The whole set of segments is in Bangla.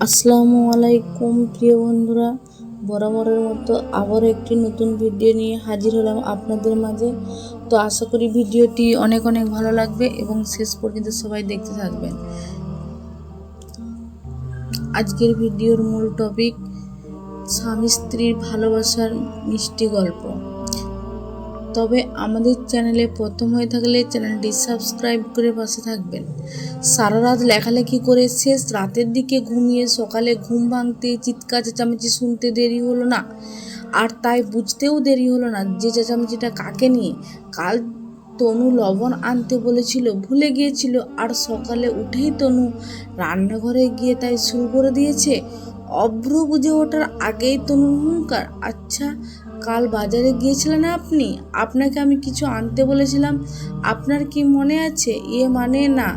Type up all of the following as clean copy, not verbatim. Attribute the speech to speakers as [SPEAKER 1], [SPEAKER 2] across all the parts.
[SPEAKER 1] আসসালামু আলাইকুম প্রিয় বন্ধুরা, বরাবরের মতো আবারও একটি নতুন ভিডিও নিয়ে হাজির হলাম আপনাদের মাঝে। তো আশা করি ভিডিওটি অনেক অনেক ভালো লাগবে এবং শেষ পর্যন্ত সবাই দেখতে থাকবেন। আজকের ভিডিওর মূল টপিক স্বামী স্ত্রীর ভালোবাসার মিষ্টি গল্প। তবে আমাদের চ্যানেলে প্রথম হয়ে থাকলে চ্যানেলটি সাবস্ক্রাইব করে পাশে থাকবেন। সারা রাত লেখালেখি করে শেষ রাতের দিকে ঘুমিয়ে সকালে ঘুম ভাঙতে চিৎকার চেঁচামেচি শুনতে দেরি হলো না, আর তাই বুঝতেও দেরি হলো না যে চেঁচামেচিটা কাকে নিয়ে। কাল তনু লবণ আনতে বলেছিল, ভুলে গিয়েছিল, আর সকালে উঠেই তনু রান্নাঘরে গিয়ে তাই শুরু করে দিয়েছে। অভ্র বুঝে ওঠার আগেই তনুর হুঙ্কার, আচ্ছা কাল বাজারে গিয়েছিলেন আপনি? আপনাকে আমি কিছু আনতে বলেছিলাম, আপনার কি মনে আছে? মানে না।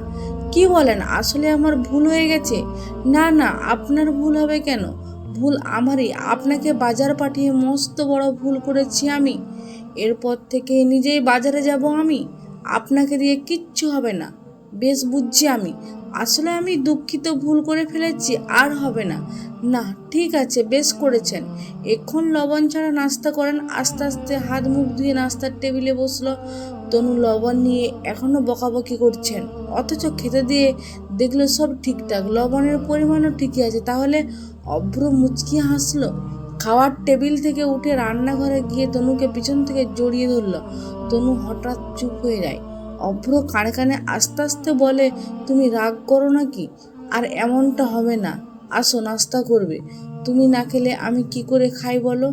[SPEAKER 1] কি বলেন? আসলে আমার ভুল হয়ে গেছে। না না, আপনার ভুল হবে কেন? ভুল আমারই। আপনাকে বাজার পাঠিয়ে মস্ত বড় ভুল করেছি আমি। এরপর থেকে নিজেই বাজারে যাব আমি। আপনাকে দিয়ে কিচ্ছু হবে না। বেশ বুঝছি আমি। আসলে আমি দুঃখিত, ভুল করে ফেলেছি, আর হবে না। না ঠিক আছে, বেশ করেছেন। এখন লবণ ছাড়া নাস্তা করেন। আস্তে আস্তে হাত মুখ ধুয়ে নাস্তার টেবিলে বসলো। তনু লবণ নিয়ে এখনো বকাবকি করছেন, অথচ খেতে দিয়ে দেখলো সব ঠিকঠাক, লবণের পরিমাণও ঠিকই আছে। তাহলে অভ্র মুচকি হাসলো। খাওয়ার টেবিল থেকে উঠে রান্নাঘরে গিয়ে তনুকে পিছন থেকে জড়িয়ে ধরল। তনু হঠাৎ চুপ হয়ে যায়। অভ্র কানে কানে আস্তে আস্তে বলে, তুমি রাগ করো নাকি? আর এমনটা হবে না, আসো নাস্তা করবে। তুমি না খেলে আমি কি করে খাই বলো?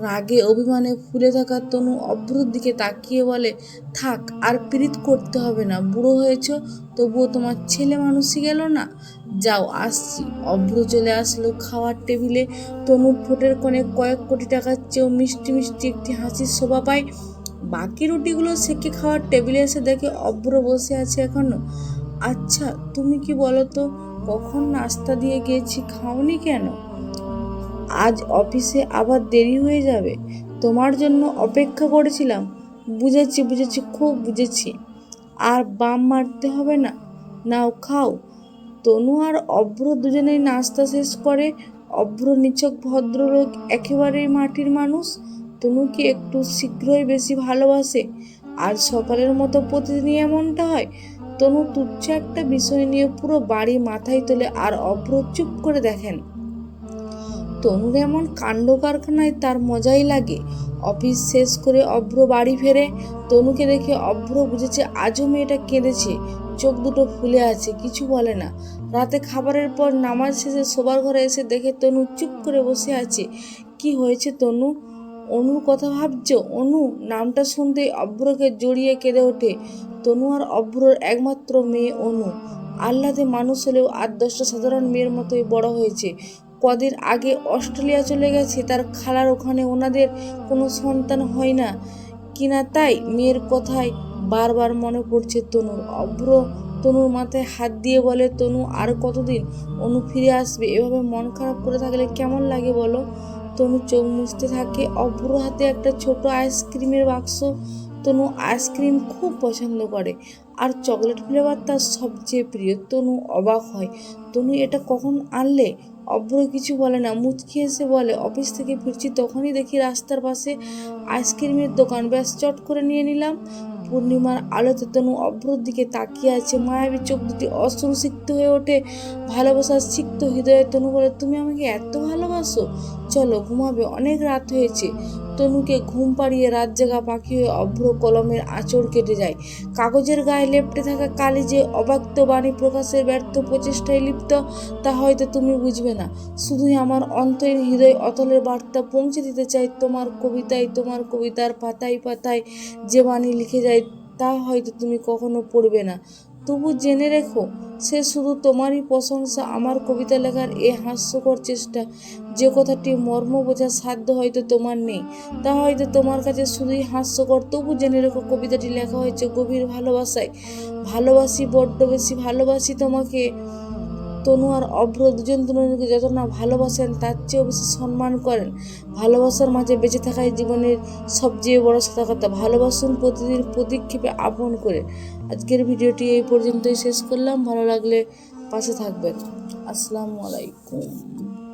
[SPEAKER 1] রাগে অভিমানে ফুলে থাকা তনু অভ্রর দিকে তাকিয়ে বলে, থাক, আর প্রীত করতে হবে না। বুড়ো হয়েছ, তবুও তোমার ছেলে মানুষই গেল না। যাও, আসছি। অভ্র চলে আসলো খাওয়ার টেবিলে। তনুর ঠোঁটের কোণে কয়েক কোটি টাকার চেয়েও মিষ্টি মিষ্টি একটি হাসির শোভা পায়। বাকি রুটিগুলো সেকে খাওয়ার টেবিলে এসে দেখে অভ্র বসে আছে এখনো। আচ্ছা তুমি কি বলো তো, কখন নাস্তা দিয়ে গিয়েছি, খাওনি কেন? আজ অফিসে আবার দেরি হয়ে যাবে, তোমার জন্য অপেক্ষা করেছিলাম। বুঝেছি বুঝেছি, খুব বুঝেছি। আর বাম মারতে হবে না, নাও খাও। তনু আর অভ্র দুজনেই নাস্তা শেষ করে। অভ্র নিছক ভদ্রলোক, একেবারেই মাটির মানুষ। তনুকে একটু শীঘ্রই বেশি ভালোবাসে। আর সকালের মতো প্রতিদিনই এমনটা হয়। তনু তুচ্ছ একটা বিষয় নিয়ে পুরো বাড়ি মাথায় তোলে, আর অভ্র চুপ করে দেখেন। তনুর এমন কাণ্ড কারখানায় তার মজাই লাগে। অফিস শেষ করে অভ্র বাড়ি ফেরে। তনুকে দেখে অভ্র বুঝেছে আজও মেয়েটা কেঁদেছে, চোখ দুটো ফুলে আছে, কিছু বলে না। রাতে খাবারের পর নামাজ শেষে শোবার ঘরে এসে দেখে তনু চুপ করে বসে আছে। কি হয়েছে তনু? অনুর কথা ভাবছো? অনু নামটা শুনতেই অভ্রকে জড়িয়ে কেঁদে ওঠে। তনু আর অভ্রর একমাত্র মেয়ে অনু। আহ্লাদে মানুষ হলেও 8-10টা সাধারণ মেয়ের মতোই বড় হয়েছে। কদিন আগে অস্ট্রেলিয়া চলে গেছে তার খালার ওখানে। ওনাদের কোনো সন্তান হয় না কিনা, তাই মেয়ের কথায় বারবার মনে পড়ছে তনুর। অভ্র তনুর মাথায় হাত দিয়ে বলে, তনু আর কতদিন? অনু ফিরে আসবে। এভাবে মন খারাপ করে থাকলে কেমন লাগে বলো? তনু চোখ মুছতে থাকে। অভ্র হাতে একটা ছোট আইসক্রিমের বাক্স। তনু আইসক্রিম খুব পছন্দ করে, আর চকলেট ফ্লেভার তার সবচেয়ে প্রিয়। তনু অবাক হয়, তনু এটা কখন আনলে? অভ্র কিছু বলে না, মুচকি এসে বলে, অফিস থেকে ফিরছি তখনই দেখি রাস্তার পাশে আইসক্রিমের দোকান, ব্যাস চট করে নিয়ে নিলাম। পূর্ণিমার আলোতে তনু অভ্রর দিকে তাকিয়ে আছে, মায়াবী চোখ দুটি অশ্রু সিক্ত হয়ে ওঠে। ভালোবাসার সিক্ত হৃদয়ে তনু বলে, তুমি আমাকে এত ভালোবাসো? চলো ঘুমাবে, অনেক রাত হয়েছে। তনুকে ঘুম পাড়িয়ে রাত জাগা পাখি হয়ে অভ্র কলমের আঁচড় কেটে যায়। কাগজের গায়ে লেপ্টে থাকা কালি যে অব্যক্ত বাণী প্রকাশের ব্যর্থ প্রচেষ্টায় লিপ্ত, তা হয়তো তুমি বুঝবে না। শুধুই আমার অন্তরের হৃদয় অতলের বার্তা পৌঁছে দিতে চাই তোমার কবিতায়। তোমার কবিতার পাতায় পাতায় যে বাণী লিখে যায়, তা হয়তো তুমি কখনো পড়বে না। তবু জেনে রেখো, সে শুধু তোমারই প্রশংসা। আমার কবিতা লেখার এ হাস্যকর চেষ্টা, যে কথাটি মর্ম বোঝার সাধ্য হয়তো তোমার নেই, তা হয়তো তোমার কাছে শুধুই হাস্যকর। তবু জেনে রেখো, কবিতাটি লেখা হয়েছে গভীর ভালোবাসায়। ভালোবাসি, বড্ড বেশি ভালোবাসি তোমাকে। তনু আর অভ্র দুজন দুজনকে যত না ভালোবাসেন, তার চেয়েও বেশি সম্মান করেন। ভালোবাসার মাঝে বেঁচে থাকাই জীবনের সবচেয়ে বড় সার্থকতা। ভালোবাসুন প্রতিদিন, পদক্ষেপে আপন করে। আজকের ভিডিওটি এই পর্যন্তই শেষ করলাম। ভালো লাগলে পাশে থাকবেন। আসসালামু আলাইকুম।